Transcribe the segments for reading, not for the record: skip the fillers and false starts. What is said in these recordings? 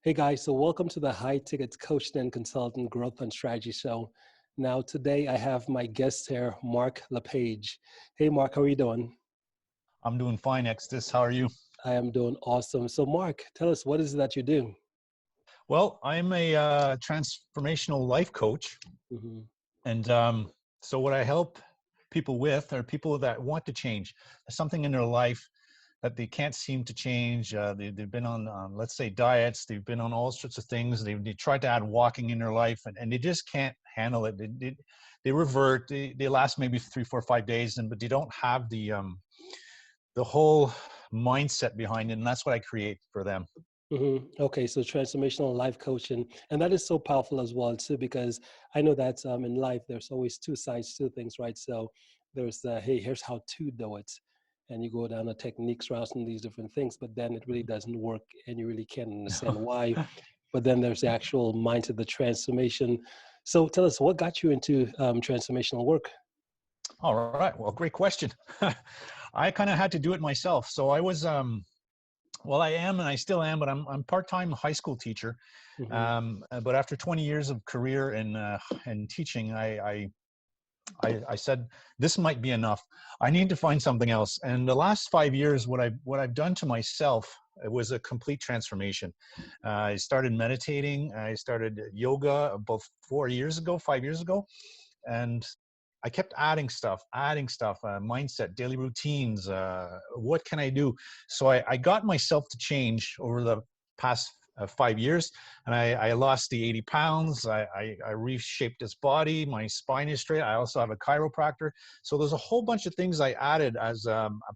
Hey guys, so welcome to the High Ticket Coaching and Consultant Growth and Strategy Show. Now today I have my guest here, Marc LePage. Hey Marc, how are you doing? I'm doing fine, Extus. How are you? I am doing awesome. So Marc, tell us, what is it that you do? Well, I'm a transformational life coach. Hmm. And so what I help people with are people that want to change something in their life that they can't seem to change. They've been on, let's say, diets. They've been on all sorts of things. They tried to add walking in their life, and they just can't handle it. They revert. They last maybe 3, 4, 5 days, but they don't have the whole mindset behind it. And that's what I create for them. Okay, so transformational life coaching, and that is so powerful as well too, because I know that in life there's always two sides to things, right? So there's the hey, here's how to do it, and you go down the techniques routes and these different things, but then it really doesn't work, and you really can't understand why. But then there's the actual mindset, the transformation. So tell us, what got you into transformational work? All right. Well, great question. I kind of had to do it myself. So I was, well, I am, and I still am, but I'm part-time high school teacher. Hmm. But after 20 years of career in teaching, I said this might be enough. I need to find something else. And the last 5 years, what I've done to myself, it was a complete transformation. I started meditating. I started yoga about 4 years ago, 5 years ago, and I kept adding stuff, mindset, daily routines. What can I do? So I got myself to change over the past 5 years, and I lost the 80 pounds. I reshaped this body. My spine is straight. I also have a chiropractor. So there's a whole bunch of things I added as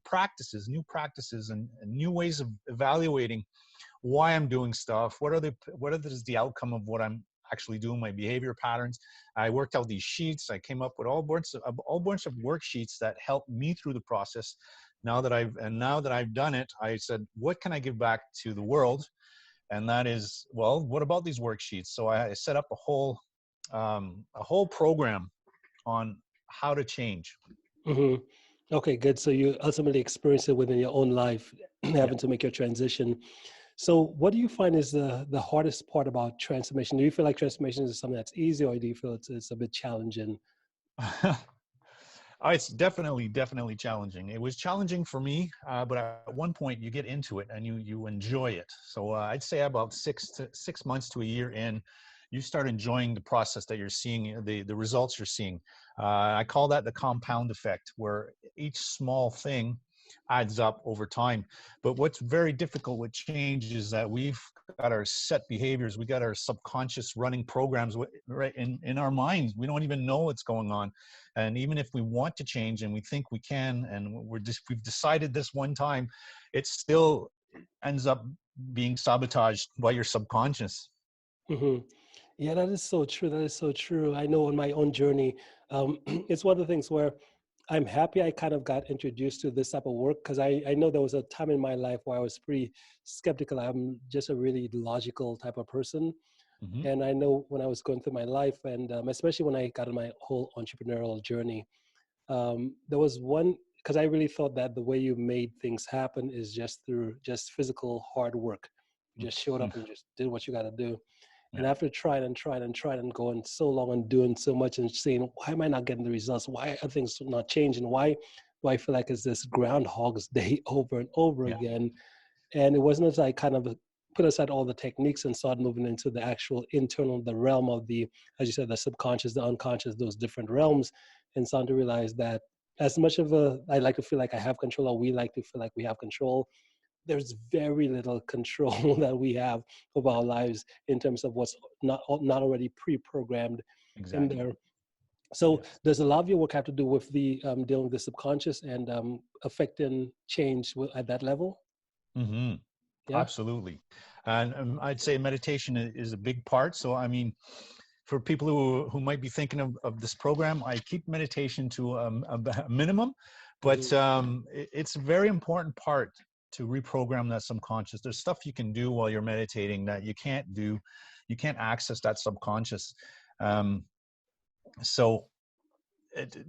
practices, new practices, and new ways of evaluating why I'm doing stuff. What is the outcome of what I'm actually doing, my behavior patterns. I worked out these sheets. I came up with all bunch of worksheets that helped me through the process. Now that I've done it, I said, what can I give back to the world? And that is, well, what about these worksheets? So I set up a whole program on how to change. Hmm. Okay, good. So you ultimately experience it within your own life, Yeah. having to make your transition. So what do you find is the hardest part about transformation? Do you feel like transformation is something that's easy, or do you feel it's a bit challenging? It's definitely challenging. It was challenging for me, but at one point you get into it and you enjoy it. So I'd say about 6 months to a year in, you start enjoying the process that you're seeing, the results you're seeing. I call that the compound effect, where each small thing adds up over time. But what's very difficult with change is that we've got our set behaviors, we got our subconscious running programs right in our minds. We don't even know what's going on. And even if we want to change and we think we can, and we've decided this one time, it still ends up being sabotaged by your subconscious. Hmm. Yeah, that is so true. That is so true. I know on my own journey, it's one of the things where I'm happy I kind of got introduced to this type of work, because I know there was a time in my life where I was pretty skeptical. I'm just a really logical type of person. Hmm. And I know when I was going through my life, and especially when I got on my whole entrepreneurial journey, there was one, because I really thought that the way you made things happen is just through just physical hard work. You just showed up and just did what you got to do. Yeah. And after trying and going so long and doing so much and saying, why am I not getting the results? Why are things not changing? Why do I feel like it's this Groundhog's Day over and over Yeah. again? And it wasn't as I kind of put aside all the techniques and started moving into the actual internal, the realm of the, as you said, the subconscious, the unconscious, those different realms, and started to realize that as much of I like to feel like I have control, or we like to feel like we have control, there's very little control that we have of our lives in terms of what's not already pre-programmed in Exactly. there. So Yes. does a lot of your work have to do with the dealing with the subconscious and affecting change at that level? Hmm. Yeah. Absolutely. And I'd say meditation is a big part. So, I mean, for people who might be thinking of this program, I keep meditation to a minimum, but Hmm. it's a very important part to reprogram that subconscious. There's stuff you can do while you're meditating that you can't do. You can't access that subconscious. Um, so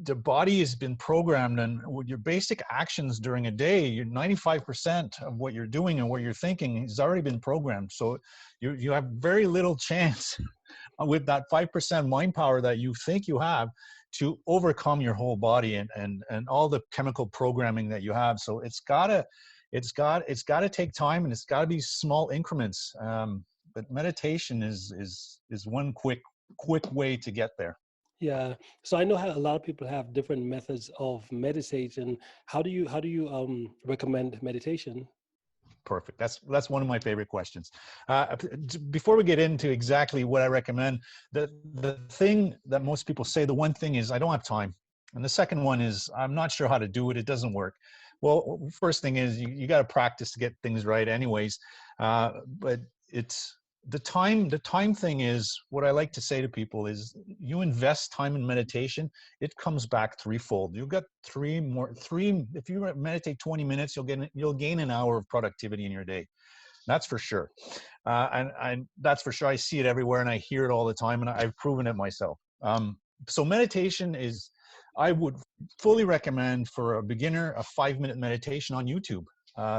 the body has been programmed, and with your basic actions during a day, you're 95% of what you're doing and what you're thinking has already been programmed. So you have very little chance with that 5% mind power that you think you have to overcome your whole body and all the chemical programming that you have. So it's gotta take time, and it's gotta be small increments. But meditation is one quick way to get there. Yeah. So I know how a lot of people have different methods of meditation. How do you recommend meditation? Perfect. That's one of my favorite questions. Before we get into exactly what I recommend, the thing that most people say, the one thing is I don't have time, and the second one is I'm not sure how to do it. It doesn't work. Well, first thing is you got to practice to get things right, anyways. But it's the time thing is what I like to say to people is you invest time in meditation, it comes back threefold. You've got three, if you meditate 20 minutes, you'll gain an hour of productivity in your day. That's for sure. And that's for sure. I see it everywhere and I hear it all the time, and I've proven it myself. So meditation is, I would fully recommend for a beginner, a 5-minute meditation on YouTube.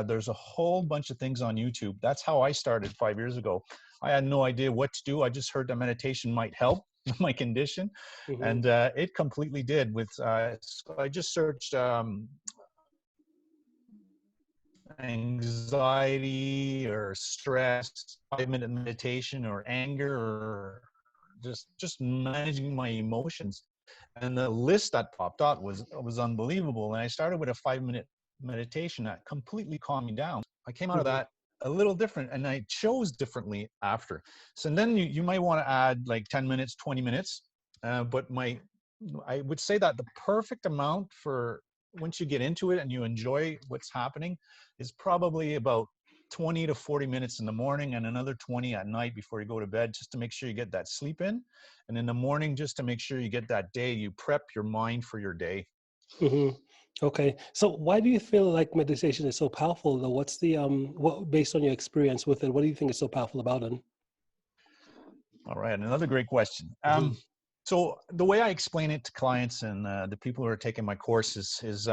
There's a whole bunch of things on YouTube. That's how I started 5 years ago. I had no idea what to do. I just heard that meditation might help my condition, Hmm. and it completely did. So I just searched anxiety or stress, 5-minute meditation, or anger, or just managing my emotions, and the list that popped out was unbelievable. And I started with a 5-minute meditation that completely calmed me down. I came out of Hmm. that a little different, and I chose differently after. So then you might want to add like 10 minutes, 20 minutes. But I would say that the perfect amount for once you get into it and you enjoy what's happening is probably about 20 to 40 minutes in the morning and another 20 at night before you go to bed, just to make sure you get that sleep in. And in the morning, just to make sure you get that day, you prep your mind for your day. Hmm. Okay. So why do you feel like meditation is so powerful though? What's the what based on your experience with it, what do you think is so powerful about it? All right, another great question. Hmm. So the way I explain it to clients and the people who are taking my courses is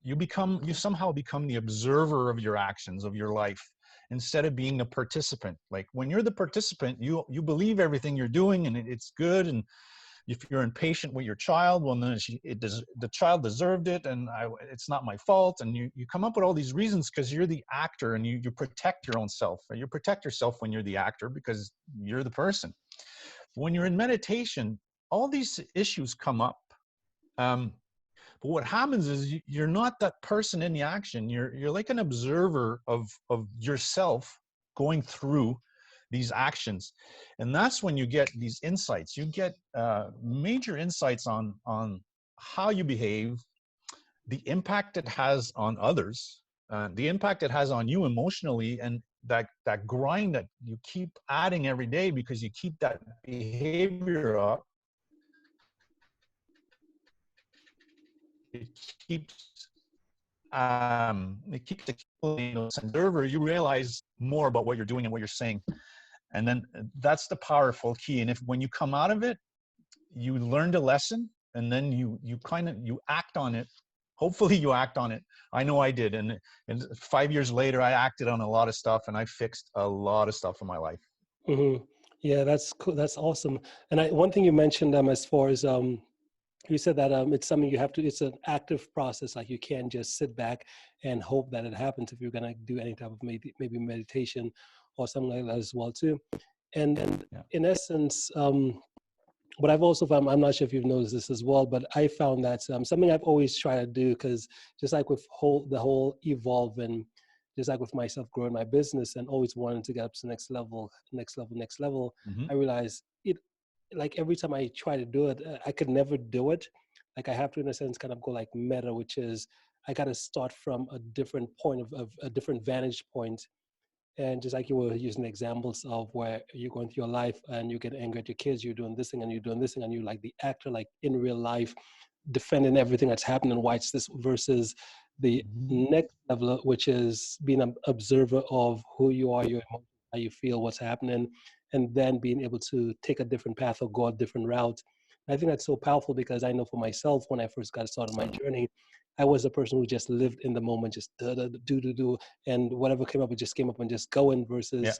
you somehow become the observer of your actions, of your life, instead of being a participant. Like when you're the participant, you believe everything you're doing and it's good. And if you're impatient with your child, well, then the child deserved it, and it's not my fault. And you come up with all these reasons because you're the actor, and you protect your own self. You protect yourself when you're the actor because you're the person. When you're in meditation, all these issues come up. Um, but what happens is you're not that person in the action. You're like an observer of yourself going through these actions, and that's when you get these insights. You get major insights on how you behave, the impact it has on others, the impact it has on you emotionally, and that grind that you keep adding every day because you keep that behavior up. It keeps accumulating those observer. You realize more about what you're doing and what you're saying, and then that's the powerful key. And if when you come out of it, you learned a lesson, and then you act on it. Hopefully you act on it. I know I did, and 5 years later I acted on a lot of stuff, and I fixed a lot of stuff in my life. Hmm. Yeah, that's cool. That's awesome. And one thing you mentioned as far as you said that it's something you have to, it's an active process. Like you can't just sit back and hope that it happens if you're going to do any type of maybe meditation or something like that as well too. And Yeah. in essence, what I've also found, I'm not sure if you've noticed this as well, but I found that something I've always tried to do, because just like with the whole evolve, and just like with myself growing my business and always wanting to get up to the next level, next level, next level, Mm-hmm. I realized it, like every time I try to do it, I could never do it. Like I have to, in a sense, kind of go like meta, which is I got to start from a different point of a different vantage point. And just like you were using examples of where you're going through your life and you get angry at your kids, you're doing this thing and you're doing this thing, and you're like the actor, like in real life, defending everything that's happening. Why it's this versus the Mm-hmm. next level, which is being an observer of who you are, your emotions, how you feel, what's happening, and then being able to take a different path or go a different route. I think that's so powerful because I know for myself, when I first got started my journey, I was a person who just lived in the moment, just do, and whatever came up, it just came up and just going. Yeah. Versus, Yeah.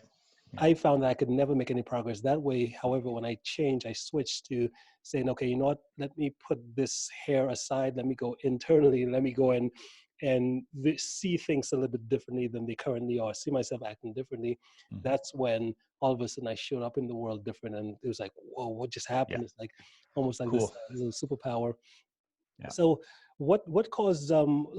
I found that I could never make any progress that way. However, when I changed, I switched to saying, okay, you know what? Let me put this hair aside. Let me go internally. Let me go and see things a little bit differently than they currently are. See myself acting differently. Mhm. That's when all of a sudden I showed up in the world different, and it was like, whoa, what just Yeah. happened? It's like almost like this Cool. little superpower. Yeah. So what caused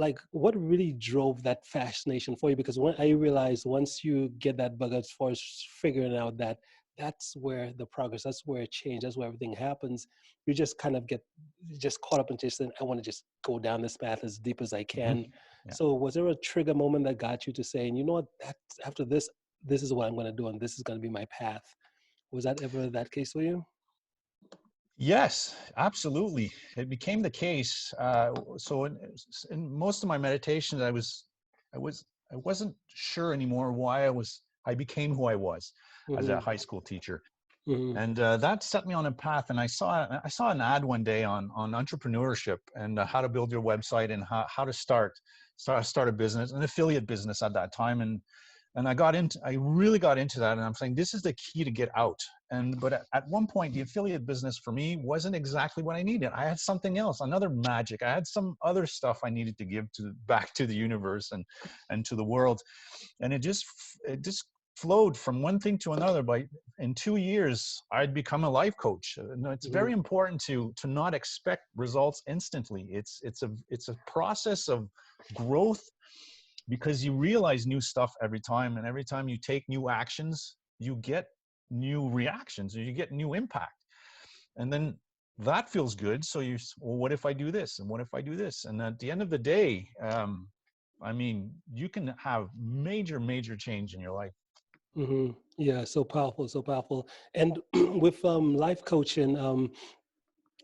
like what really drove that fascination for you? Because when I realized once you get that bug as far as figuring out that that's where the progress, that's where it change, that's where everything happens. You just kind of get just caught up in just saying, I want to just go down this path as deep as I Mhm. can. Yeah. So was there a trigger moment that got you to saying, you know what, that after this, this is what I'm going to do and this is going to be my path? Was that ever that case for you? Yes, absolutely. It became the case. So in most of my meditations, I was, I wasn't sure anymore why I became who I was as a Mm-hmm. high school teacher. Mm-hmm. And that set me on a path. And I saw an ad one day on entrepreneurship and how to build your website and how to start a business, an affiliate business at that time. And I really got into that. And I'm saying this is the key to get out. But at one point, the affiliate business for me wasn't exactly what I needed. I had something else, another magic. I had some other stuff I needed to give to back to the universe and to the world. And it just flowed from one thing to another. By in 2 years I'd become a life coach. It's Mm-hmm. very important to not expect results instantly. It's a process of growth, because you realize new stuff every time, and every time you take new actions you get new reactions, you get new impact. And then that feels good, so well, what if I do this, and what if I do this? And at the end of the day, I mean, you can have major change in your life. Mm-hmm. Yeah, so powerful, so powerful. And with life coaching,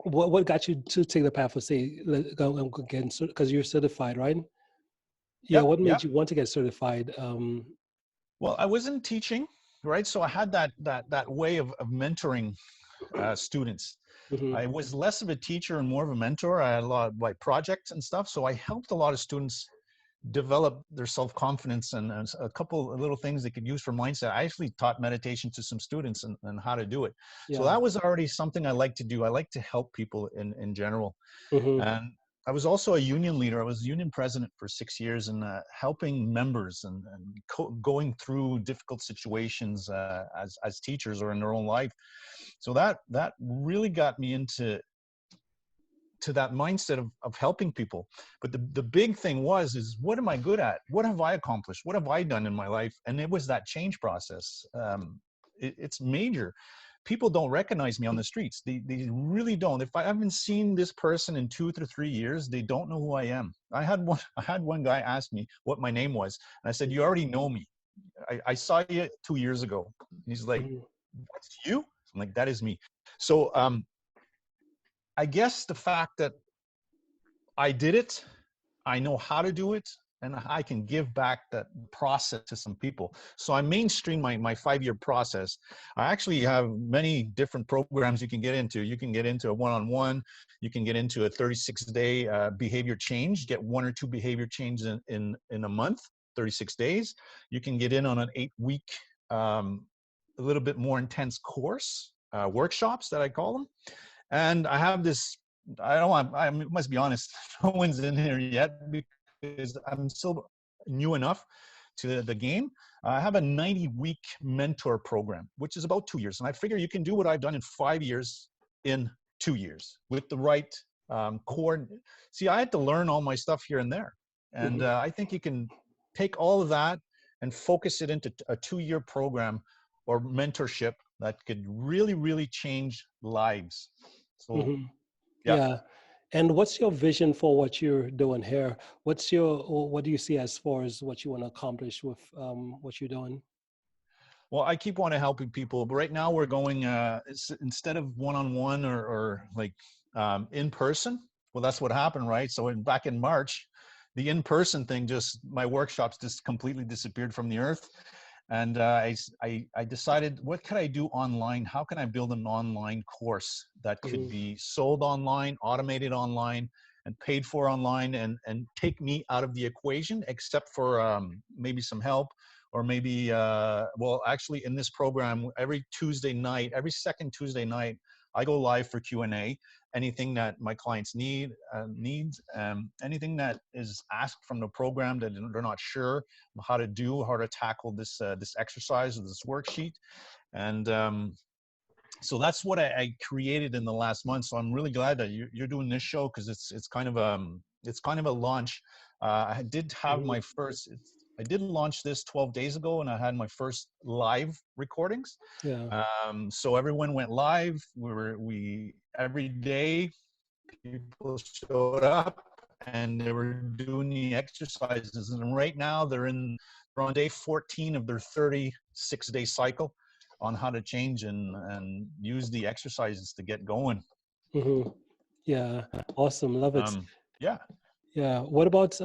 what got you to take the path of say go and get because you're certified, right? Yeah, Yep, what made yep. you want to get certified? Well, I was in teaching, right? So I had that way of mentoring students. Mm-hmm. I was less of a teacher and more of a mentor. I had a lot of like projects and stuff, so I helped a lot of students develop their self-confidence and a couple of little things they could use for mindset. I actually taught meditation to some students and how to do it. So Yeah. that was already something I like to do. I like to help people in general. Mm-hmm. And I was also a union leader. I was union president for 6 years, and helping members and going through difficult situations as teachers or in their own life. So that really got me into that mindset of helping people. But the big thing is what am I good at? What have I accomplished? What have I done in my life? And it was that change process. It's major. People don't recognize me on the streets. They really don't. If I haven't seen this person in 2 to 3 years, they don't know who I am. I had one guy ask me what my name was, and I said, "You already know me. I saw you 2 years ago." He's like, Mm-hmm. "That's you?" I'm like, "That is me." So I guess the fact that I did it, I know how to do it, and I can give back that process to some people. So I mainstream my 5 year process. I actually have many different programs you can get into. You can get into a one-on-one. You can get into a 36-day behavior change. Get 1 or 2 behavior changes in a month, 36 days. You can get in on an 8-week, a little bit more intense course, workshops that I call them. And I have this, I don't want, I must be honest, no one's in here yet because I'm still new enough to the game. I have a 90-week mentor program, which is about 2 years. And I figure you can do what I've done in 5 years in 2 years with the right core. See, I had to learn all my stuff here and there. And Mm-hmm. I think you can take all of that and focus it into a 2 year program or mentorship that could really change lives. So Mm-hmm. yeah. Yeah. And what's your vision for what you're doing here? What do you see as far as what you want to accomplish with what you're doing? Well, I keep wanting to helping people, but right now we're going instead of one-on-one or like in person. Well, that's what happened, right? So back in March, the in-person thing, just my workshops just completely disappeared from the earth. And I decided, what could I do online? How can I build an online course that could Mm-hmm. be sold online, automated online, and paid for online, and take me out of the equation, except for maybe some help, or maybe, well, actually in this program, every Tuesday night, every second Tuesday night, I go live for Q&A. Anything that my clients needs, anything that is asked from the program that they're not sure how to do, how to tackle this exercise or this worksheet. And so that's what I created in the last month. So I'm really glad that you're doing this show, because it's kind of a launch. I did have Mm-hmm. my first. I did launch this 12 days ago, and I had my first live recordings. Yeah. So everyone went live. We every day people showed up and they were doing the exercises. And right now they're on day 14 of their 36-day cycle on how to change and use the exercises to get going. Mm-hmm. Yeah. Awesome. Love it. Yeah, Yeah. What about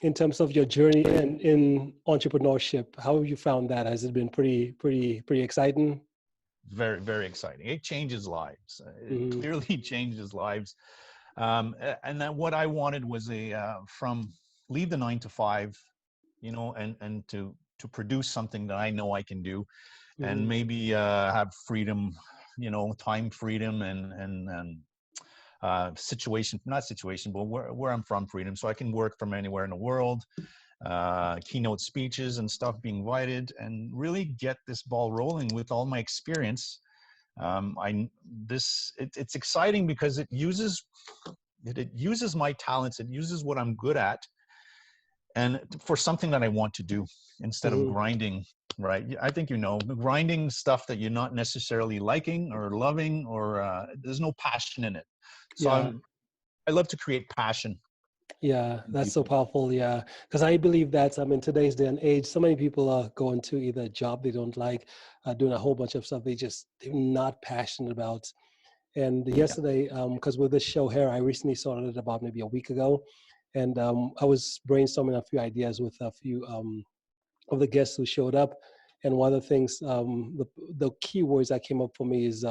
in terms of your journey in entrepreneurship? How have you found that? Has it been pretty exciting? very, very exciting. It changes lives. It Mm-hmm. clearly changes lives. And then what I wanted was from leave the 9 to 5, and to produce something that I know I can do, and Mm-hmm. maybe have freedom, time freedom, and not situation, but where I'm from, freedom, so I can work from anywhere in the world, keynote speeches and stuff, being invited, and really get this ball rolling with all my experience. It's exciting because it uses my talents, it uses what I'm good at, and for something that I want to do, instead of Mm-hmm. grinding. Right? I think grinding stuff that you're not necessarily liking or loving, or there's no passion in it. So Yeah. I love to create passion Yeah, in that's so people. powerful. Yeah, because I believe that in today's day and age, so many people are going to either a job they don't like, doing a whole bunch of stuff they're not passionate about. And Yeah. yesterday, because with this show here, I recently started it about maybe a week ago, and I was brainstorming a few ideas with a few of the guests who showed up. And one of the things, the key words that came up for me is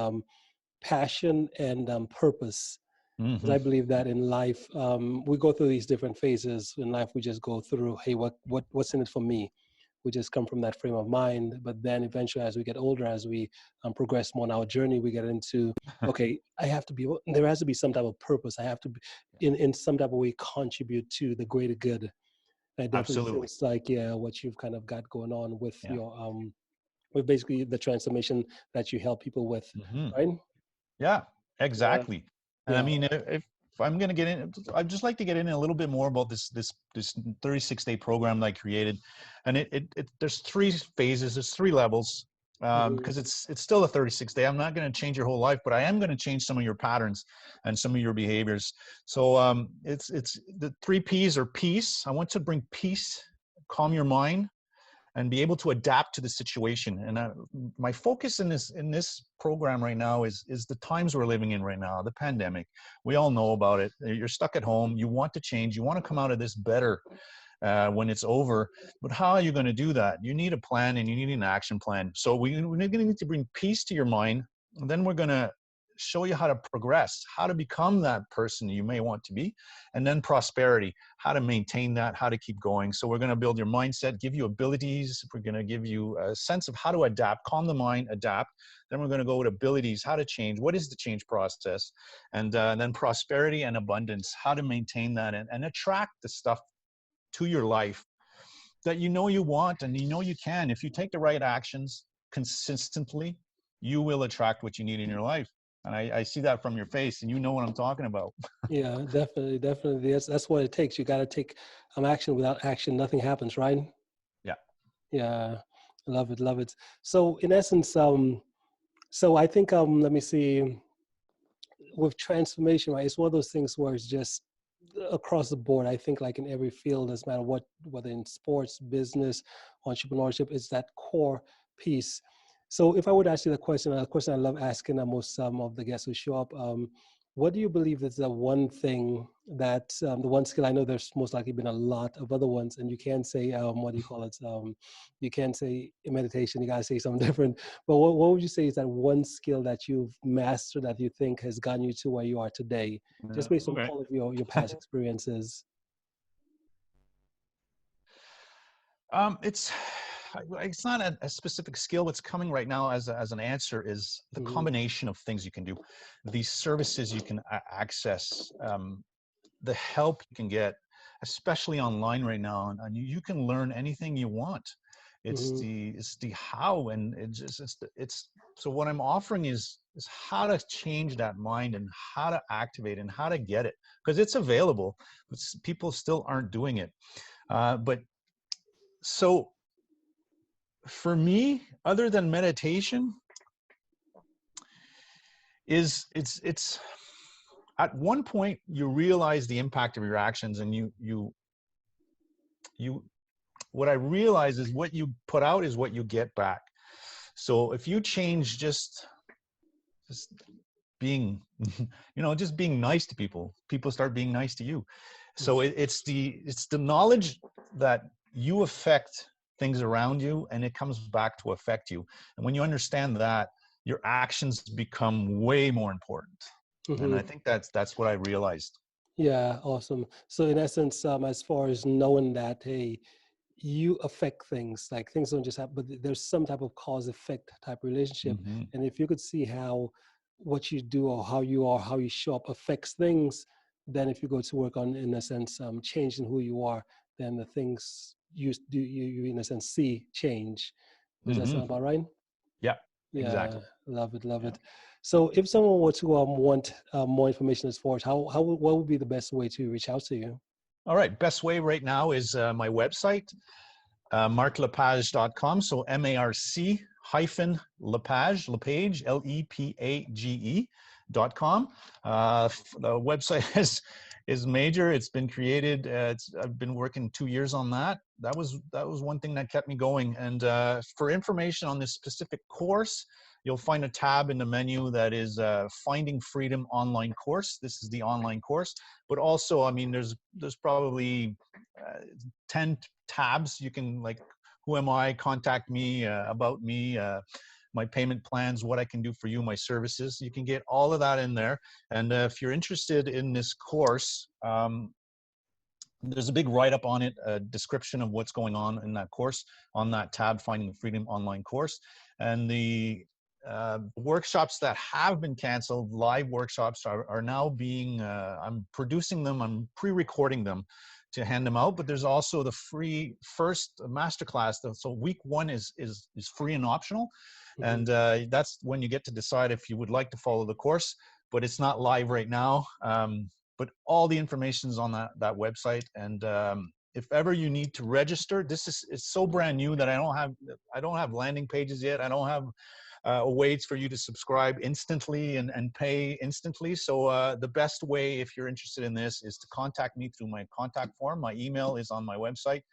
passion and purpose, because Hmm. I believe that in life, we go through these different phases in life. We just go through, hey, what's in it for me? We just come from that frame of mind. But then eventually, as we get older, as we progress more in our journey, we get into, okay, there has to be some type of purpose. I have to, in some type of way, contribute to the greater good. And it definitely Absolutely. seems like, yeah, what you've kind of got going on with Yeah. your, with basically the transformation that you help people with, Hmm. right? Yeah, Yeah, exactly. And I yeah. mean, if I'm going to get in, I'd just like to get in a little bit more about this 36-day program that I created. And there's 3 phases, there's 3 levels, Hmm. because it's still a 36-day. I'm not going to change your whole life, but I am going to change some of your patterns and some of your behaviors. So it's the 3 P's are peace. I want to bring peace, calm your mind, and be able to adapt to the situation. And my focus in this program right now is the times we're living in right now, the pandemic. We all know about it. You're stuck at home. You want to change. You want to come out of this better when it's over. But how are you going to do that? You need a plan, and you need an action plan. So we're going to need to bring peace to your mind, and then we're going to show you how to progress, how to become that person you may want to be, and then prosperity, how to maintain that, how to keep going. So we're going to build your mindset, give you abilities. We're going to give you a sense of how to adapt, calm the mind, adapt. Then we're going to go with abilities, how to change, what is the change process, and then prosperity and abundance, how to maintain that, and attract the stuff to your life that you want, and you can. If you take the right actions consistently, you will attract what you need in your life. And I see that from your face, and you know what I'm talking about. Yeah, definitely, definitely. That's what it takes. You got to take action. Without action, nothing happens, right? Yeah. Yeah, love it, love it. So in essence, so I think let me see, with transformation, right? It's one of those things where it's just across the board. I think like in every field, doesn't matter what, whether in sports, business, entrepreneurship, it's that core piece. So if I would ask you the question, a question I love asking most of the guests who show up, what do you believe is the one thing that the one skill? I know there's most likely been a lot of other ones, and you can't say what do you call it? You can't say in meditation. You gotta say something different. But what would you say is that one skill that you've mastered that you think has gotten you to where you are today, just based on Okay. all of your past experiences? It's it's not a specific skill. What's coming right now as an answer is the Hmm. combination of things you can do, these services you can access, the help you can get, especially online right now, and you can learn anything you want. Hmm. It's the how, and it's so what I'm offering is how to change that mind and how to activate and how to get it, because it's available, but people still aren't doing it. But so for me, other than meditation, is it's at one point you realize the impact of your actions, and you what I realize is what you put out is what you get back. So if you change just being just being nice to people, people start being nice to you. So it's the knowledge that you affect things around you, and it comes back to affect you. And when you understand that, your actions become way more important. And I Hmm. think that's what I realized. Yeah, awesome. So in essence, as far as knowing that, hey, you affect things, like things don't just happen, but there's some type of cause effect type relationship. Hmm. And if you could see how what you do or how you are, how you show up affects things, then if you go to work on, in a sense, changing who you are, then the things you do, you in a sense see change. Does that Hmm. sound about right? Yeah, Yeah, exactly. love it, love Yeah. it. So if someone were to want more information as far as what would be the best way to reach out to you? All right. Best way right now is my website, marclepage.com. So MARC hyphen Lepage, LEPAGE.com. The website is major. It's been created. I've been working 2 years on that. That was one thing that kept me going. And for information on this specific course, you'll find a tab in the menu that is Finding Freedom Online Course. This is the online course. But also, I mean, there's probably 10 tabs. You can, like, who am I, contact me, about me, my payment plans, what I can do for you, my services. You can get all of that in there. And if you're interested in this course, there's a big write-up on it, a description of what's going on in that course on that tab, Finding Freedom Online Course. And the workshops that have been canceled, live workshops, are now being, I'm producing them, I'm pre-recording them to hand them out. But there's also the free first masterclass. So week one is free and optional. Hmm. And that's when you get to decide if you would like to follow the course, but it's not live right now. But all the information is on that website. And if ever you need to register, it's so brand new that I don't have landing pages yet. I don't have ways for you to subscribe instantly and pay instantly. So the best way, if you're interested in this, is to contact me through my contact form. My email is on my website.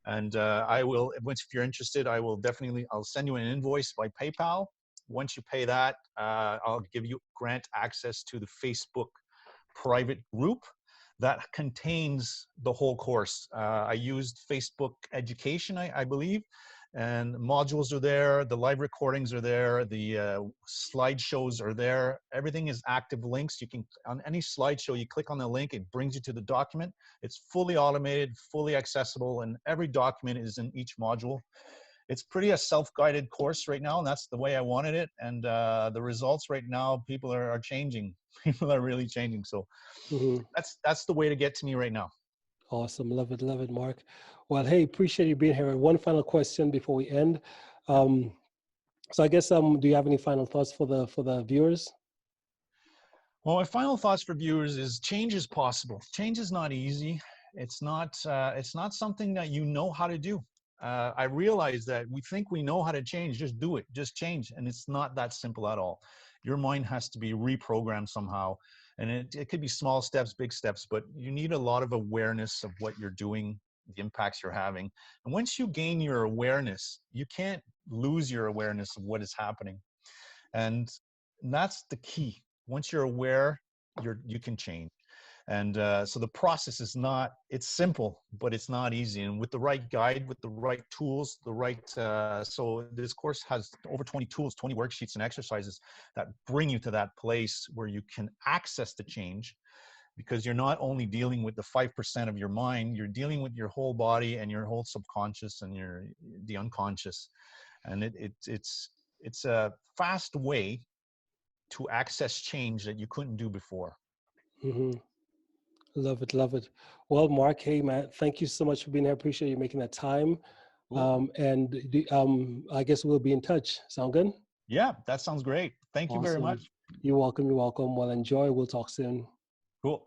And I will, once, if you're interested, I'll send you an invoice by PayPal. Once you pay that, I'll grant access to the Facebook private group that contains the whole course. I used Facebook Education, I believe, and modules are there. The live recordings are there. The slideshows are there. Everything is active links. You can, on any slideshow, you click on the link, it brings you to the document. It's fully automated, fully accessible, and every document is in each module. It's pretty a self-guided course right now, and that's the way I wanted it. And the results right now, people are changing. People are really changing. So Hmm. that's the way to get to me right now. Awesome. Love it, Mark. Well, hey, appreciate you being here. One final question before we end. Yeah. Um, so I guess do you have any final thoughts for the viewers? Well, my final thoughts for viewers is change is possible. Change is not easy. It's not something that you know how to do. I realize that we think we know how to change. Just do it. Just change, and it's not that simple at all. Your mind has to be reprogrammed somehow, and it could be small steps, big steps, but you need a lot of awareness of what you're doing, the impacts you're having. And once you gain your awareness, you can't lose your awareness of what is happening. And that's the key. Once you're aware, you can change. And so the process is not, it's simple, but it's not easy. And with the right guide, with the right tools, so this course has over 20 tools, 20 worksheets and exercises that bring you to that place where you can access the change, because you're not only dealing with the 5% of your mind, you're dealing with your whole body and your whole subconscious and the unconscious. And it's a fast way to access change that you couldn't do before. Hmm. Love it, love it. Well, Mark, hey man, thank you so much for being here. I appreciate you making that time. Cool. I guess we'll be in touch. Sound good? Yeah, that sounds great. Thank you very Awesome. much. You're welcome. You're welcome. Well, enjoy. We'll talk soon. Cool.